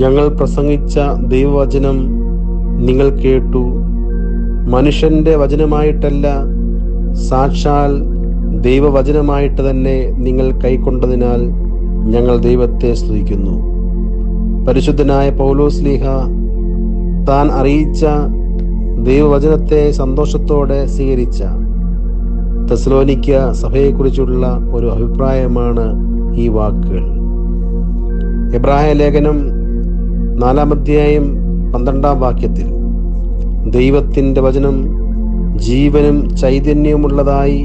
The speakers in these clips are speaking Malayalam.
ഞങ്ങൾ പ്രസംഗിച്ച ദൈവവചനം നിങ്ങൾ കേട്ടു. മനുഷ്യന്റെ വചനമായിട്ടല്ല, സാക്ഷാൽ ദൈവവചനമായിട്ട് തന്നെ നിങ്ങൾ കൈക്കൊണ്ടതിനാൽ ഞങ്ങൾ ദൈവത്തെ സ്തുതിക്കുന്നു. പരിശുദ്ധനായ പൗലോസ്ലീഹ താൻ അറിയിച്ച ദൈവവചനത്തെ സന്തോഷത്തോടെ സ്വീകരിച്ച തെസ്സലോനിക്ക സഭയെക്കുറിച്ചുള്ള ഒരു അഭിപ്രായമാണ് ഈ വാക്കുകൾ. എബ്രായ ലേഖനം 4:12 ദൈവത്തിൻ്റെ വചനം ജീവനും ചൈതന്യവുമുള്ളതായി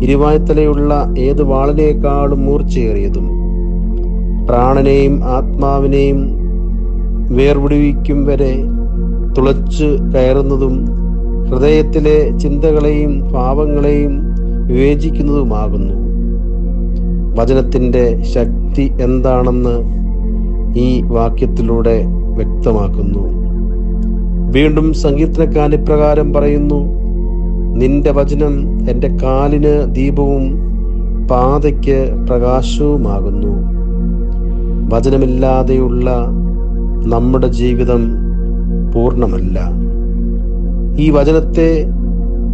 ഇരുവായ്ത്തലയുള്ള ഏത് വാളിനേക്കാളും മൂർച്ചയേറിയതും പ്രാണനെയും ആത്മാവിനെയും വേർപിടിവിക്കും വരെ തുളച്ചു കയറുന്നതും ഹൃദയത്തിലെ ചിന്തകളെയും ഭാവങ്ങളെയും വിവേചിക്കുന്നതുമാകുന്നു. വചനത്തിൻ്റെ ശക്തി എന്താണെന്ന് ഈ വാക്യത്തിലൂടെ വ്യക്തമാക്കുന്നു. വീണ്ടും സങ്കീർത്തനക്കാരൻ ഇപ്രകാരം പറയുന്നു: നിന്റെ വചനം എൻ്റെ കാലിന് ദീപവും പാതയ്ക്ക് പ്രകാശവുമാകുന്നു. വചനമില്ലാതെയുള്ള നമ്മുടെ ജീവിതം പൂർണ്ണമല്ല. ഈ വചനത്തെ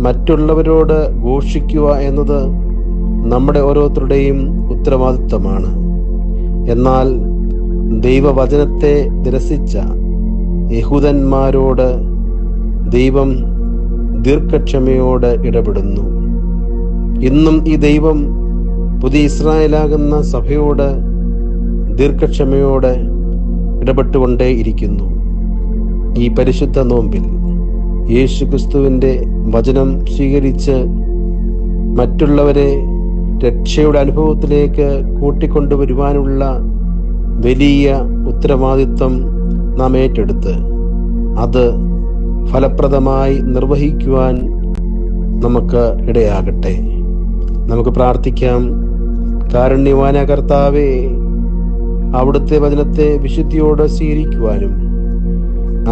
മറ്റുള്ളവരോട് ഘോഷിക്കുക എന്നത് നമ്മുടെ ഓരോരുത്തരുടെയും ഉത്തരവാദിത്വമാണ്. എന്നാൽ ദൈവവചനത്തെ നിരസിച്ച യഹൂദന്മാരോട് ദൈവം ദീർഘക്ഷമയോടെ ഇടപെടുന്നു. ഇന്നും ഈ ദൈവം പുതിയ ഇസ്രായേലാകുന്ന സഭയോട് ദീർഘക്ഷമയോടെ ഇടപെട്ടുകൊണ്ടേയിരിക്കുന്നു. ഈ പരിശുദ്ധ നോമ്പിൽ യേശുക്രിസ്തുവിൻ്റെ വചനം സ്വീകരിച്ച് മറ്റുള്ളവരെ രക്ഷയുടെ അനുഭവത്തിലേക്ക് കൂട്ടിക്കൊണ്ടുവരുവാനുള്ള വലിയ ഉത്തരവാദിത്വം നാം ഏറ്റെടുത്ത് അത് ഫലപ്രദമായി നിർവഹിക്കുവാൻ നമുക്ക് ഇടയാകട്ടെ. നമുക്ക് പ്രാർത്ഥിക്കാം. കാരുണ്യവാനായ കർത്താവേ, അവിടുത്തെ വചനത്തെ വിശുദ്ധിയോടെ സ്വീകരിക്കുവാനും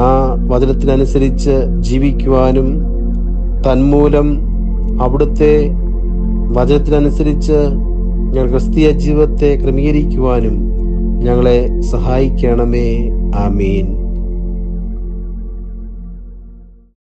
ആ വചനത്തിനനുസരിച്ച് ജീവിക്കുവാനും തന്മൂലം അവിടുത്തെ വചനത്തിനനുസരിച്ച് ഞങ്ങൾ ക്രിസ്തീയ ജീവിതത്തെ ക്രമീകരിക്കുവാനും ഞങ്ങളെ സഹായിക്കണമേ. ആമീൻ.